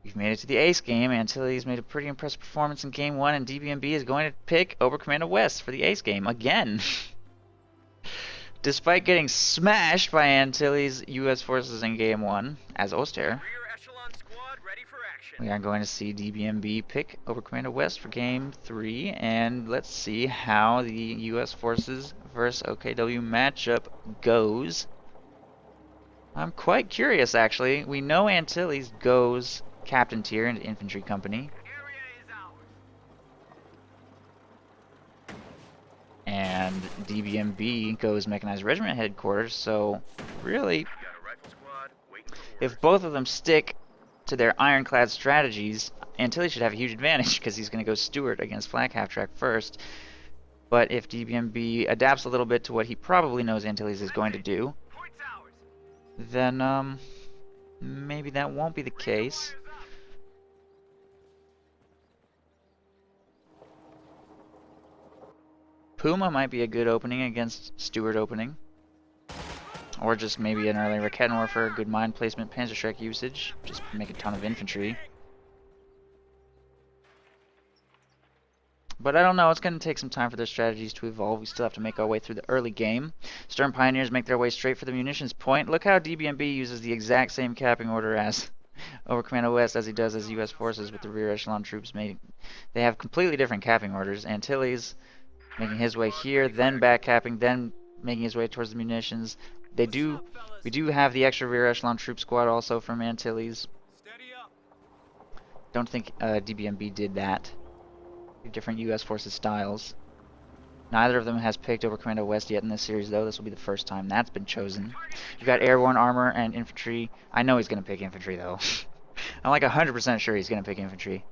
We've made it to the ace game. Antilles made a pretty impressive performance in game 1, and Dbmb is going to pick Oberkommando West for the ace game again. Despite getting smashed by Antilles U.S. forces in game 1 as Oster, we are going to see Dbmb pick Oberkommando West for game 3, and let's see how the U.S. forces versus OKW matchup goes. I'm quite curious, actually. We know Antilles goes Captain Tier into Infantry Company. And Dbmb goes Mechanized Regiment Headquarters, so really, if both of them stick to their ironclad strategies, Antilles should have a huge advantage because he's going to go Stewart against Flag Half-Track first. But if Dbmb adapts a little bit to what he probably knows Antilles is going to do, then maybe that won't be the case. Puma might be a good opening against Stewart opening. Or just maybe an early Rakettenwerfer for good mine placement, Panzerschreck usage. Just make a ton of infantry. But I don't know, it's going to take some time for their strategies to evolve. We still have to make our way through the early game. Stern Pioneers make their way straight for the munitions point. Look how Dbmb uses the exact same capping order as Oberkommando West as he does as U.S. forces with the rear echelon troops. They have completely different capping orders. Antilles making his way here, then back capping, then making his way towards the munitions. We do have the extra rear echelon troop squad also from Antilles. Don't think Dbmb did that. Different U.S. forces styles. Neither of them has picked Oberkommando West yet in this series, though. This will be the first time that's been chosen. You've got airborne armor and infantry. I know he's going to pick infantry, though. I'm like 100% sure he's going to pick infantry.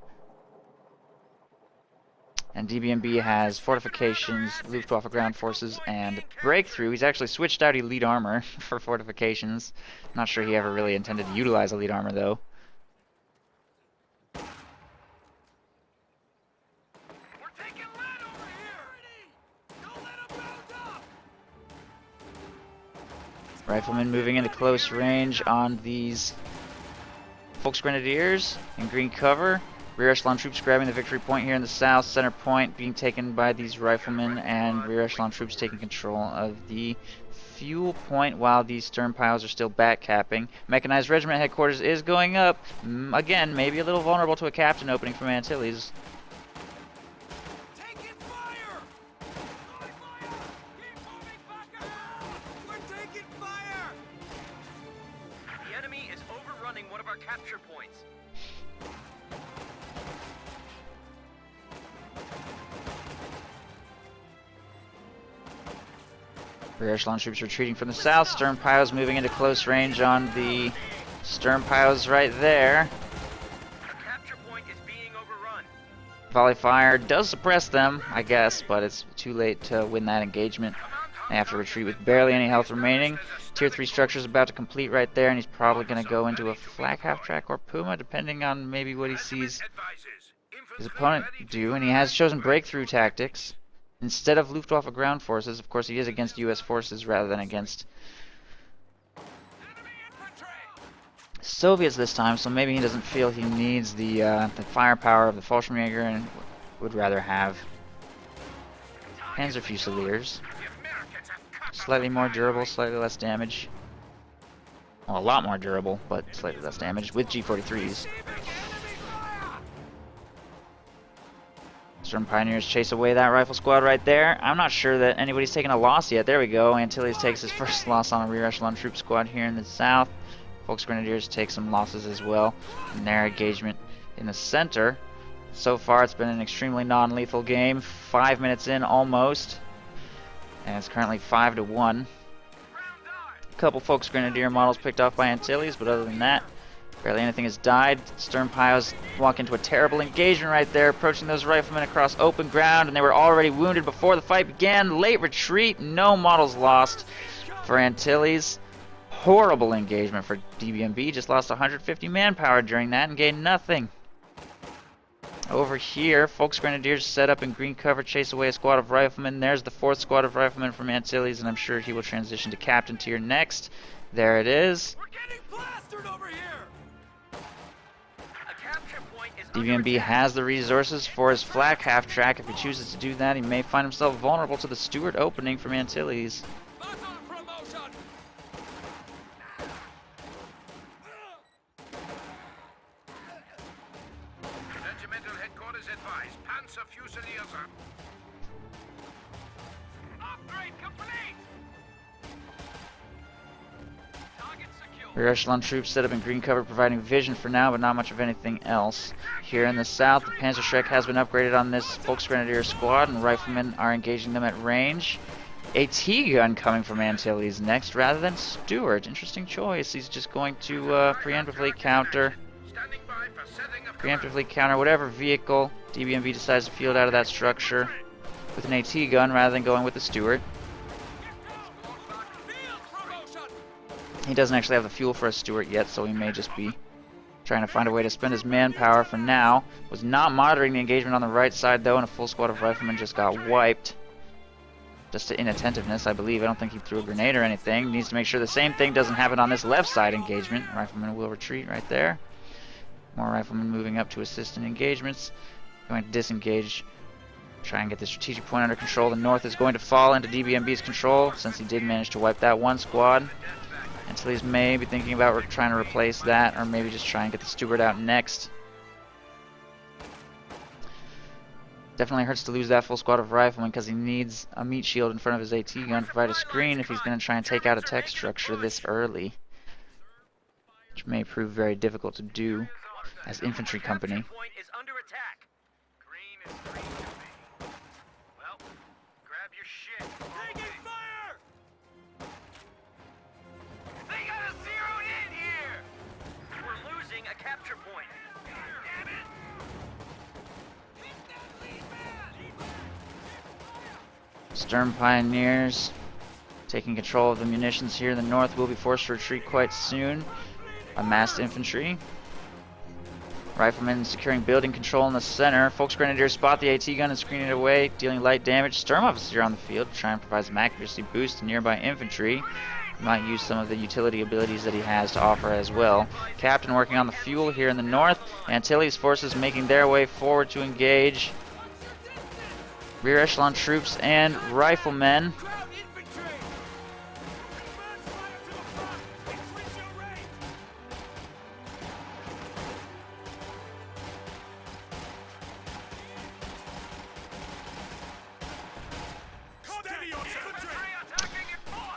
And Dbmb has fortifications, Luftwaffe ground forces, and breakthrough. He's actually switched out elite armor for fortifications. Not sure he ever really intended to utilize elite armor, though. Riflemen moving into close range on these Volksgrenadiers in green cover. Rear echelon troops grabbing the victory point here in the south. Center point being taken by these riflemen, and rear echelon troops taking control of the fuel point while these stern piles are still back capping. Mechanized Regiment Headquarters is going up. Again, maybe a little vulnerable to a captain opening from Antilles. Rear echelon troops retreating from the south. Stern piles moving into close range on the stern piles right there. Volley fire does suppress them, I guess, but it's too late to win that engagement. They have to retreat with barely any health remaining. Tier 3 structure is about to complete right there, and he's probably going to go into a Flak Half-Track or Puma, depending on maybe what he sees his opponent do. And he has chosen breakthrough tactics instead of Luftwaffe ground forces. Of course, he is against U.S. forces rather than against Soviets this time, so maybe he doesn't feel he needs the firepower of the Fallschirmjäger and would rather have Panzer Fusiliers. Slightly more durable, slightly less damage. Well, a lot more durable, but slightly less damage with G43s. Stern Pioneers chase away that rifle squad right there. I'm not sure that anybody's taken a loss yet. There we go. Antilles takes his first loss on a rear echelon troop squad here in the south. Volksgrenadiers take some losses as well in their engagement in the center. So far, it's been an extremely non-lethal game. 5 minutes in, almost. And it's currently 5-1. A couple Volksgrenadier models picked off by Antilles, but other than that, barely anything has died. Stern piles walk into a terrible engagement right there, approaching those riflemen across open ground, and they were already wounded before the fight began. Late retreat, no models lost for Antilles. Horrible engagement for Dbmb, just lost 150 manpower during that and gained nothing. Over here, Volksgrenadiers set up in green cover, chase away a squad of riflemen. There's the 4th squad of riflemen from Antilles, and I'm sure he will transition to captain tier next. There it is. Dbmb has the resources for his flak half-track. If he chooses to do that, he may find himself vulnerable to the Stuart opening from Antilles. Regimental headquarters advise. Panzer Fusiliers are... Upgrade complete! Target secure. Rear echelon troops set up in green cover, providing vision for now, but not much of anything else. Here in the south, the Panzerschreck has been upgraded on this Volksgrenadier squad, and riflemen are engaging them at range. A T-gun coming from Antilles next, rather than Stuart. Interesting choice. He's just going to preemptively counter whatever vehicle Dbmb decides to field out of that structure with an AT gun rather than going with the Stuart. He doesn't actually have the fuel for a Stuart yet, so he may just be trying to find a way to spend his manpower for now. Was not monitoring the engagement on the right side, though, and a full squad of riflemen just got wiped. Just to inattentiveness, I believe. I don't think he threw a grenade or anything. Needs to make sure the same thing doesn't happen on this left side engagement. Riflemen will retreat right there. More riflemen moving up to assist in engagements. Going to disengage. Try and get the strategic point under control. The north is going to fall into Dbmb's control, since he did manage to wipe that one squad. Antilles may be thinking about trying to replace that, or maybe just try and get the Stuart out next. Definitely hurts to lose that full squad of riflemen, because he needs a meat shield in front of his AT gun to provide a screen if he's going to try and take out a tech structure this early, which may prove very difficult to do as infantry company. Stern Pioneers taking control of the munitions here in the north will be forced to retreat quite soon. Amassed infantry. Riflemen securing building control in the center. Volksgrenadiers spot the AT gun and screen it away, dealing light damage. Sturmovs here on the field to try and provide some accuracy boost to nearby infantry. He might use some of the utility abilities that he has to offer as well. Captain working on the fuel here in the north. Antilles forces making their way forward to engage. Rear echelon troops and riflemen.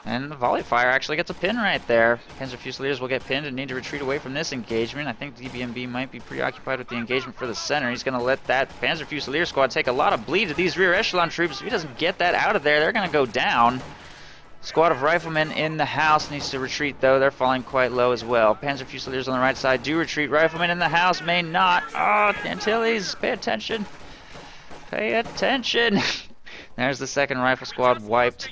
And the volley fire actually gets a pin right there. Panzer Fusiliers will get pinned and need to retreat away from this engagement. I think Dbmb might be preoccupied with the engagement for the center. He's going to let that Panzer Fusilier squad take a lot of bleed to these rear echelon troops. If he doesn't get that out of there, they're going to go down. Squad of riflemen in the house needs to retreat, though. They're falling quite low as well. Panzer Fusiliers on the right side do retreat. Riflemen in the house may not. Oh, Antilles, pay attention. Pay attention. There's the second rifle squad wiped.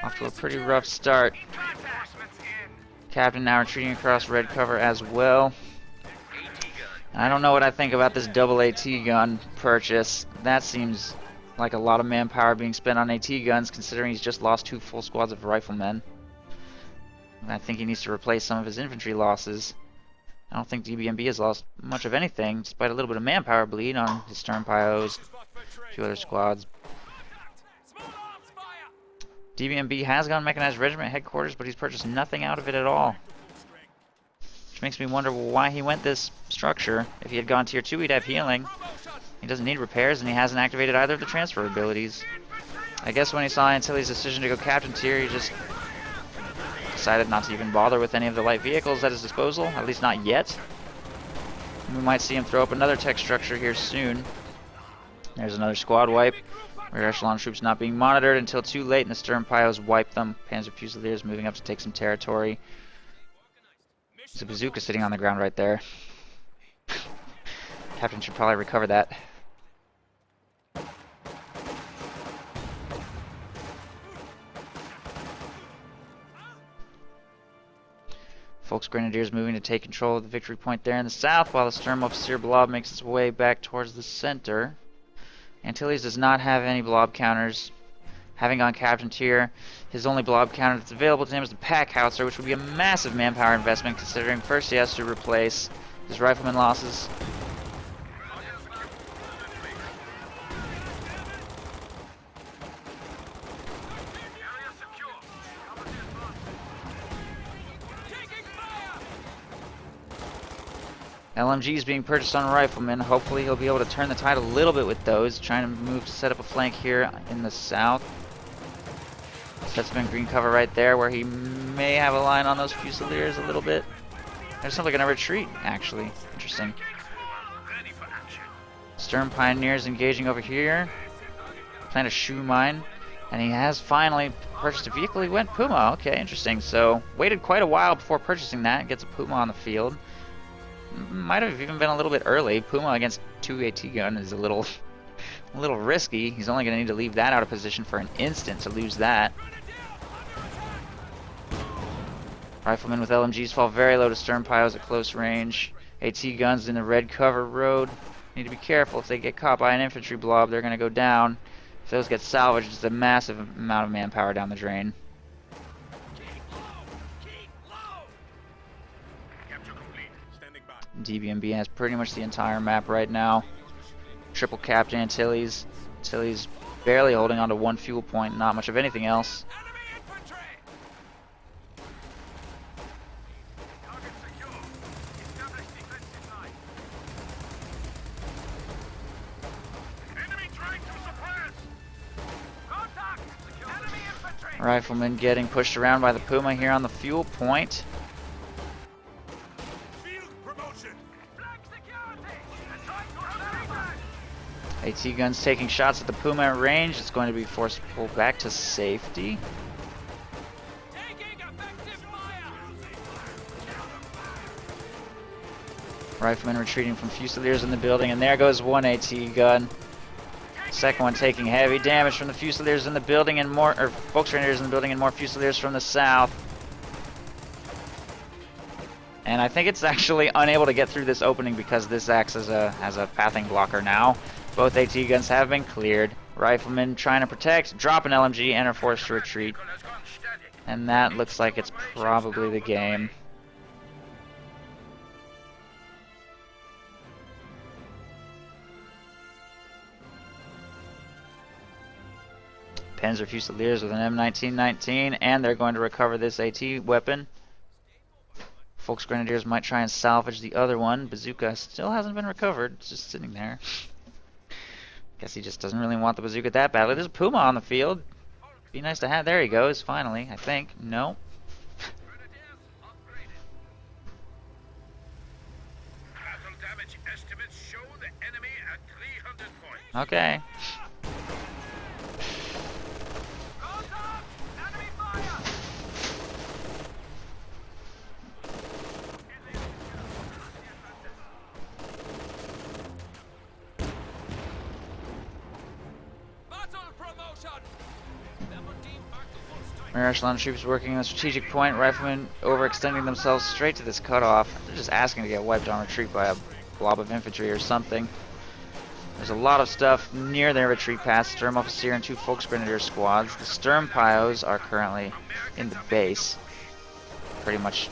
Off to a pretty rough start. Captain now retreating across red cover as well. I don't know what I think about this double AT gun purchase. That seems like a lot of manpower being spent on AT guns, considering he's just lost 2 full squads of riflemen. And I think he needs to replace some of his infantry losses. I don't think Dbmb has lost much of anything, despite a little bit of manpower bleed on his Stern Pios, a few other squads. Dbmb has gone mechanized regiment headquarters, but he's purchased nothing out of it at all. Which makes me wonder why he went this structure. If he had gone tier 2, he'd have healing. He doesn't need repairs, and he hasn't activated either of the transfer abilities. I guess when he saw Antilles' decision to go captain tier, he just decided not to even bother with any of the light vehicles at his disposal, at least not yet. And we might see him throw up another tech structure here soon. There's another squad wipe. Rear echelon troops not being monitored until too late, and the Stern Pios wipe them. Panzer Fusiliers moving up to take some territory. There's a bazooka sitting on the ground right there. Captain should probably recover that. Volksgrenadiers moving to take control of the victory point there in the south, while the Sturmoffizier blob makes its way back towards the center. Antilles does not have any blob counters. Having gone captain tier, his only blob counter that's available to him is the pack howitzer, which would be a massive manpower investment, considering first he has to replace his rifleman losses LMGs being purchased on Rifleman. Hopefully he'll be able to turn the tide a little bit with those. Trying to move to set up a flank here in the south. Sets him in green cover right there where he may have a line on those Fusiliers a little bit. There's something gonna retreat, actually. Interesting. Stern Pioneers engaging over here. Plant a shoe mine. And he has finally purchased a vehicle. He went Puma. Okay, interesting. So, waited quite a while before purchasing that. Gets a Puma on the field. Might have even been a little bit early. Puma against 2 AT gun is a little risky. He's only going to need to leave that out of position for an instant to lose that. Riflemen with LMGs fall very low to stern piles at close range. AT guns in the red cover road. Need to be careful. If they get caught by an infantry blob, they're going to go down. If those get salvaged, it's a massive amount of manpower down the drain. Dbmb has pretty much the entire map right now. Triple capped Antilles. Antilles barely holding on to one fuel point, not much of anything else. Rifleman getting pushed around by the Puma here on the fuel point. AT guns taking shots at the Puma at range. It's going to be forced to pull back to safety. Rifleman retreating from Fusiliers in the building, and there goes one AT gun. Second one taking heavy damage from the Fusiliers in the building, and more, or Volksgrenadiers in the building, and more Fusiliers from the south. And I think it's actually unable to get through this opening because this acts as a pathing blocker now. Both AT guns have been cleared. Riflemen trying to protect, drop an LMG, and are forced to retreat. And that looks like it's probably the game. Panzer Fusiliers with an M1919, and they're going to recover this AT weapon. Volksgrenadiers might try and salvage the other one. Bazooka still hasn't been recovered. It's just sitting there. Guess he just doesn't really want the bazooka that badly. There's a Puma on the field. Be nice to have. There he goes, finally, I think. No. Okay. Rear echelon troops working on a strategic point. Riflemen overextending themselves straight to this cutoff. They're just asking to get wiped on retreat by a blob of infantry or something. There's a lot of stuff near their retreat path. Sturm Officer and 2 Volksgrenadier squads. The Sturm Pios are currently in the base. Pretty much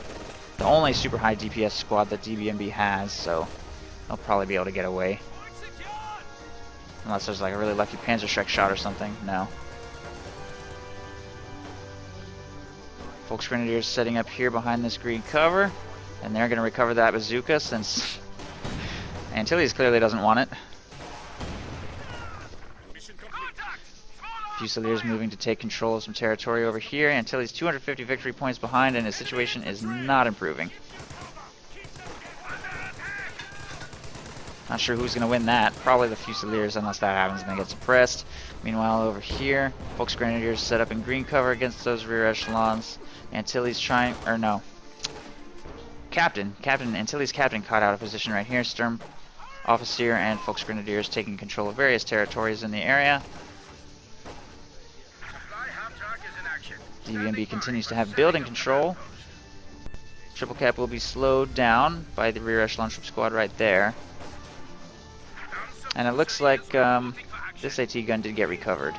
the only super high DPS squad that Dbmb has, so they'll probably be able to get away. Unless there's like a really lucky Panzerschreck shot or something. No. Volksgrenadiers setting up here behind this green cover, and they're going to recover that bazooka since Antilles clearly doesn't want it. Fusiliers moving to take control of some territory over here. Antilles 250 victory points behind, and his situation is not improving. Not sure who's going to win that. Probably the Fusiliers, unless that happens and they get suppressed. Meanwhile, over here, Volksgrenadiers set up in green cover against those rear echelons. Antilles trying, or no. Antilles Captain caught out of position right here. Sturm Officer and Volksgrenadiers taking control of various territories in the area. Dbmb continues to have building control. Triple cap will be slowed down by the rear echelon troop squad right there. And it looks like this AT gun did get recovered.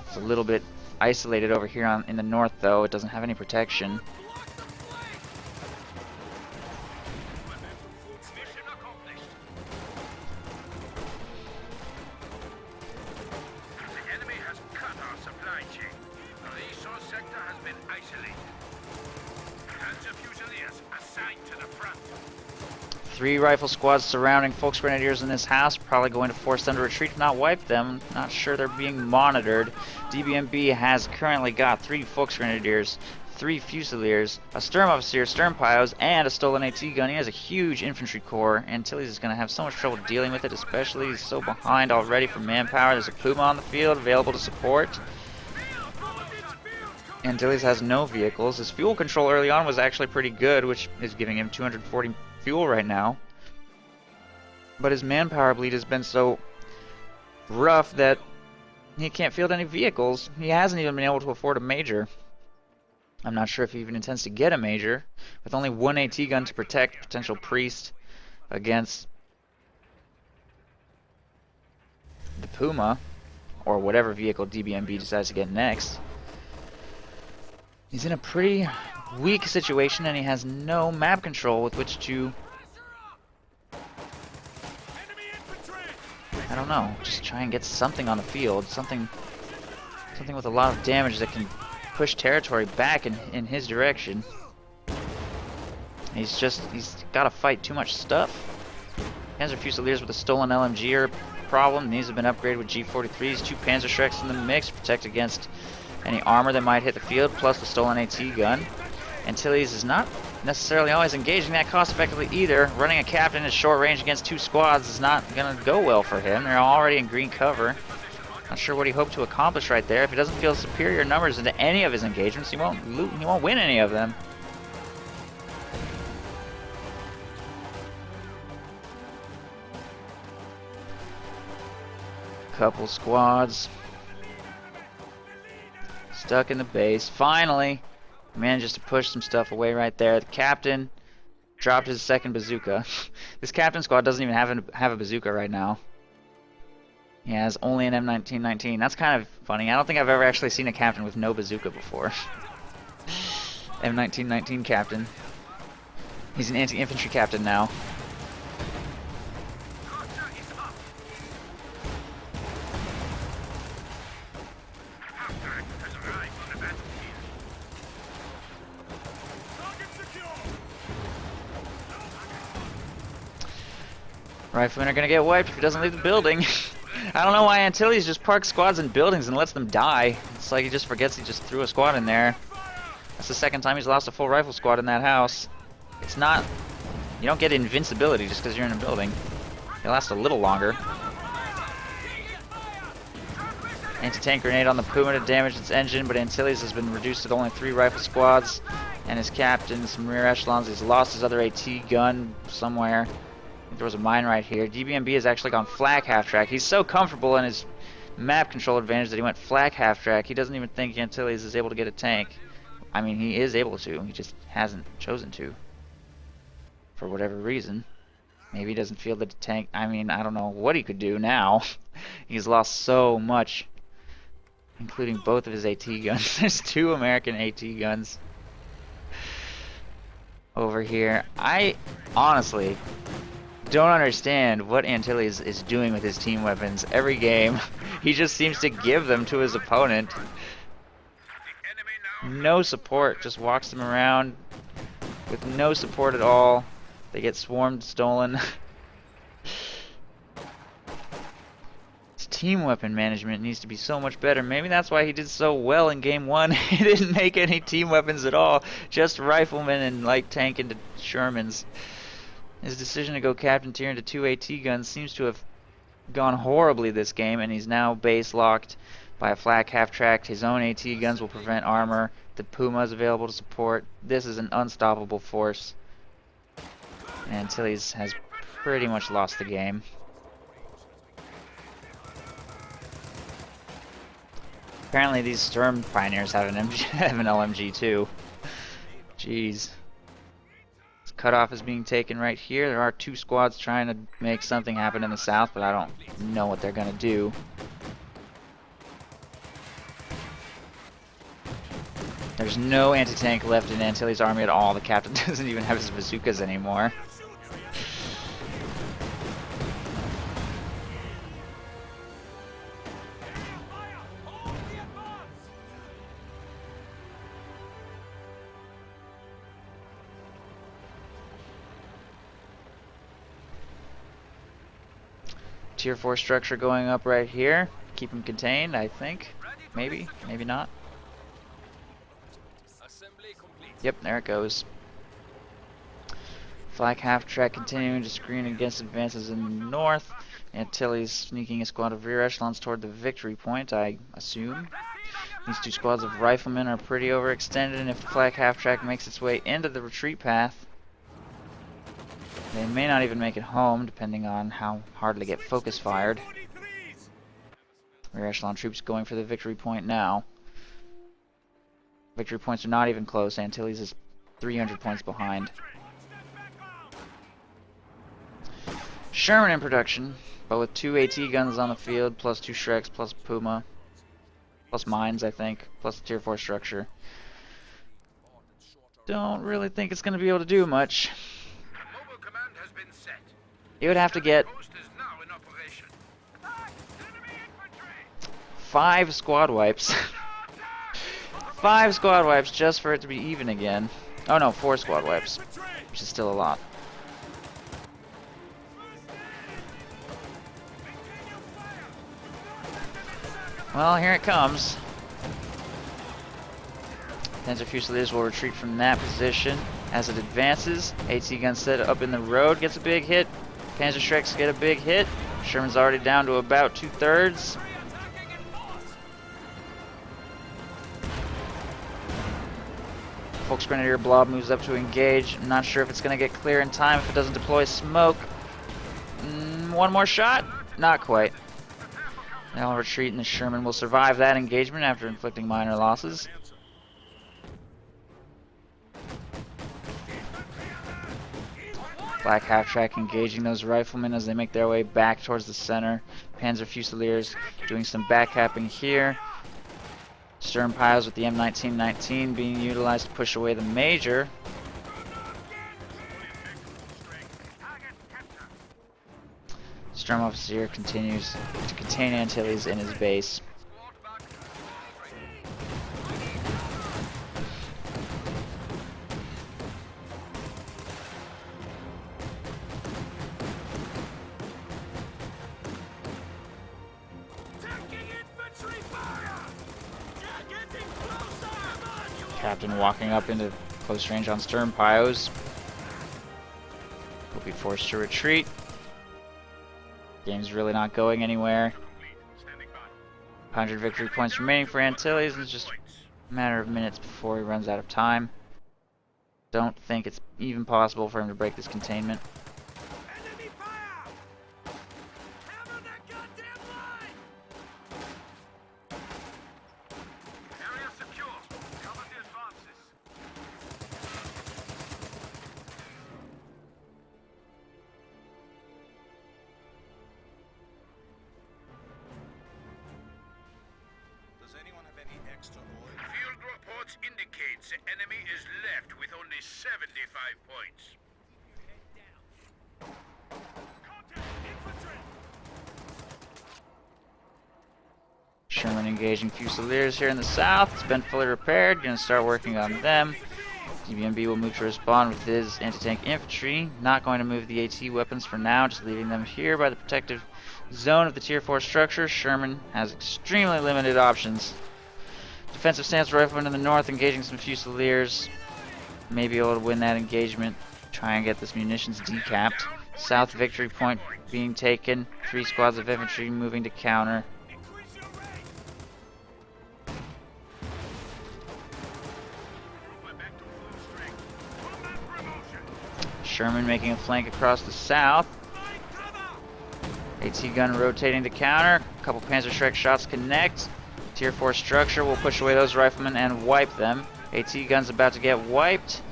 It's a little bit isolated over here in the north, though. It doesn't have any protection. The enemy has cut our supply chain. The resource sector has been isolated. Panzer Fusiliers assigned to the front. 3 rifle squads surrounding Folks Grenadiers in this house, probably going to force them to retreat, if not wipe them. Not sure they're being monitored. Dbmb has currently got 3 Folks Grenadiers, 3 Fusiliers, a Sturm Officer, Sturm Pios, and a stolen AT gun. He has a huge infantry corps. Antilles is going to have so much trouble dealing with it, especially he's so behind already for manpower. There's a Puma on the field available to support. Antilles has no vehicles. His fuel control early on was actually pretty good, which is giving him 240 fuel right now. But his manpower bleed has been so rough that he can't field any vehicles. He hasn't even been able to afford a major. I'm not sure if he even intends to get a major, with only 1 AT gun to protect potential priest against the Puma, or whatever vehicle Dbmb decides to get next. He's in a pretty weak situation, and he has no map control with which to, I don't know, just try and get something on the field, something with a lot of damage that can push territory back in his direction. He's got to fight too much stuff. Panzer Fusiliers with a stolen LMG are a problem. These have been upgraded with G43s, 2 Panzer Shreks in the mix to protect against any armor that might hit the field, plus the stolen AT gun. Antilles is not necessarily always engaging that cost effectively either. Running a captain at short range against 2 squads is not going to go well for him. They're already in green cover. Not sure what he hoped to accomplish right there. If he doesn't feel superior numbers into any of his engagements, he won't win any of them. Couple squads stuck in the base. Finally, he manages to push some stuff away right there. The captain dropped his second bazooka. This captain squad doesn't even have a bazooka right now. He has only an M1919. That's kind of funny. I don't think I've ever actually seen a captain with no bazooka before. M1919 captain. He's an anti-infantry captain now. Riflemen are going to get wiped if he doesn't leave the building. I don't know why Antilles just parks squads in buildings and lets them die. It's like he just forgets he just threw a squad in there. That's the second time he's lost a full rifle squad in that house. It's not... You don't get invincibility just because you're in a building. It lasts a little longer. Anti-tank grenade on the Puma to damage its engine, but Antilles has been reduced to only 3 rifle squads. And his captain, some rear echelons. He's lost his other AT gun somewhere. I think there was a mine right here. Dbmb has actually gone flak half-track. He's so comfortable in his map control advantage that he went flak half-track. He doesn't even think Antilles is able to get a tank. I mean, he is able to. He just hasn't chosen to. For whatever reason. Maybe he doesn't feel that the tank... I mean, I don't know what he could do now. He's lost so much. Including both of his AT guns. There's 2 American AT guns over here. I honestly don't understand what Antilles is doing with his team weapons. Every game, he just seems to give them to his opponent. No support, just walks them around with no support at all. They get swarmed, stolen. His team weapon management needs to be so much better. Maybe that's why he did so well in game 1. He didn't make any team weapons at all. Just riflemen and light tank into Shermans. His decision to go captain tier into 2 AT guns seems to have gone horribly this game, and he's now base locked by a flak half-tracked. His own AT guns will prevent armor. The Puma is available to support. This is an unstoppable force. And Antilles has pretty much lost the game. Apparently these Sturm Pioneers have an LMG too. Jeez. Cutoff is being taken right here. There are 2 squads trying to make something happen in the south, but I don't know what they're going to do. There's no anti-tank left in Antilles' army at all. The captain doesn't even have his bazookas anymore. Tier 4 structure going up right here. Keep them contained, I think. Maybe, maybe not. Yep, there it goes. Flak half-track continuing to screen against advances in the north. Antilles sneaking a squad of rear echelons toward the victory point, I assume. These two squads of riflemen are pretty overextended, and if the flak half-track makes its way into the retreat path, they may not even make it home, depending on how hard they get focus fired. Rear echelon troops going for the victory point now. Victory points are not even close. Antilles is 300 points behind. Sherman in production, but with 2 AT guns on the field, plus 2 Shreks, plus Puma, plus mines, I think, plus the Tier 4 structure. Don't really think it's going to be able to do much. It would have to get 5 squad wipes. 5 squad wipes just for it to be even again. Oh no, 4 squad wipes, which is still a lot. Well, here it comes. Panzer Fusiliers will retreat from that position as it advances. AT gun set up in the road gets a big hit. Panzer Shreks get a big hit. Sherman's already down to about 2/3. Volksgrenadier Blob moves up to engage. I'm not sure if it's going to get clear in time if it doesn't deploy smoke. One more shot? Not quite. They'll retreat, and the Sherman will survive that engagement after inflicting minor losses. Black half-track engaging those riflemen as they make their way back towards the center. Panzer Fusiliers doing some backcapping here. Sturm piles with the M1919 being utilized to push away the Major. Sturm Officer continues to contain Antilles in his base. Captain walking up into close range on Sturm Pios. Will be forced to retreat. Game's really not going anywhere. 100 victory points remaining for Antilles, and it's just a matter of minutes before he runs out of time. Don't think it's even possible for him to break this containment. Field reports indicates the enemy is left with only 75 points. Sherman engaging Fusiliers here in the south. It's been fully repaired. Gonna start working on them. Dbmb will move to respond with his anti-tank infantry. Not going to move the AT weapons for now, just leaving them here by the protective zone of the Tier 4 structure. Sherman has extremely limited options. Defensive stance riflemen in the north engaging some Fusiliers. May be able to win that engagement. Try and get this munitions decapped. South victory point being taken. 3 squads of infantry moving to counter. Sherman making a flank across the south. AT gun rotating to counter. A couple Panzer Shrek shots connect. Tier 4 structure will push away those riflemen and wipe them. AT gun's about to get wiped.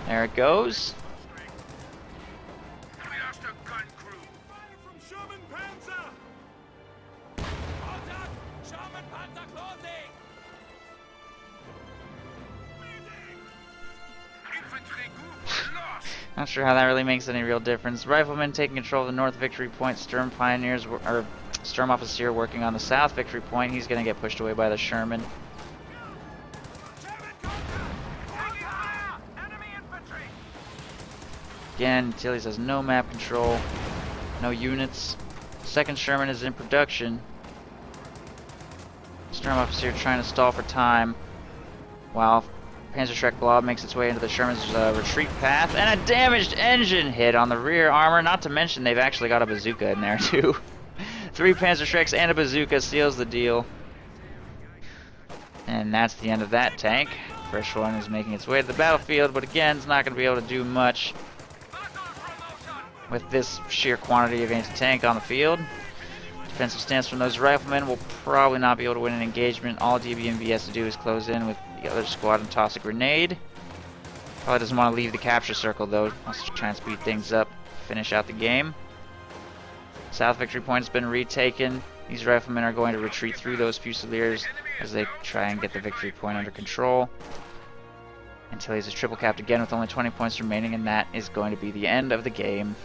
There it goes. We lost a gun crew. Fire from Sherman Panzer. Contact! Sherman Panzer closing. Infantry group lost. Not sure how that really makes any real difference. Riflemen taking control of the north victory point. Sturm Pioneers or Sturm Officer working on the south victory point. He's going to get pushed away by the Sherman. Again, Antilles has no map control. No units. Second Sherman is in production. Sturmofficer trying to stall for time, while Panzerschreck Blob makes its way into the Sherman's retreat path, and a damaged engine hit on the rear armor. Not to mention they've actually got a bazooka in there too. 3 Panzerschrecks and a bazooka seals the deal. And that's the end of that tank. Fresh one is making its way to the battlefield, but again, it's not going to be able to do much with this sheer quantity of anti-tank on the field. Defensive stance from those riflemen will probably not be able to win an engagement. All Dbmb has to do is close in with the other squad and toss a grenade. Probably doesn't want to leave the capture circle though. Wants to try and speed things up, finish out the game. South Victory Point has been retaken. These riflemen are going to retreat through those Fusiliers as they try and get the victory point under control. Antilles is triple capped again with only 20 points remaining, and that is going to be the end of the game.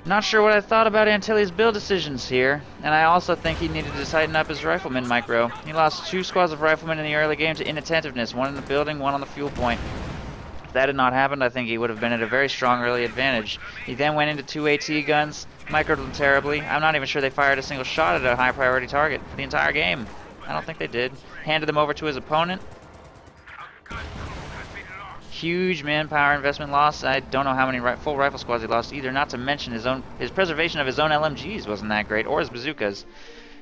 Not sure what I thought about Antilles' build decisions here, and I also think he needed to tighten up his rifleman micro. He lost 2 squads of riflemen in the early game to inattentiveness, one in the building, one on the fuel point. If that had not happened, I think he would have been at a very strong early advantage. He then went into 2 AT guns, microed them terribly. I'm not even sure they fired a single shot at a high priority target the entire game. I don't think they did. Handed them over to his opponent. Huge manpower investment loss. I don't know how many full rifle squads he lost either, not to mention his preservation of his own LMGs wasn't that great, or his bazookas.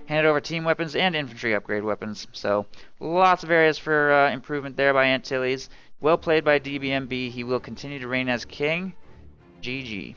Handed over team weapons and infantry upgrade weapons. So lots of areas for improvement there by Antilles. Well played by Dbmb. He will continue to reign as king. GG.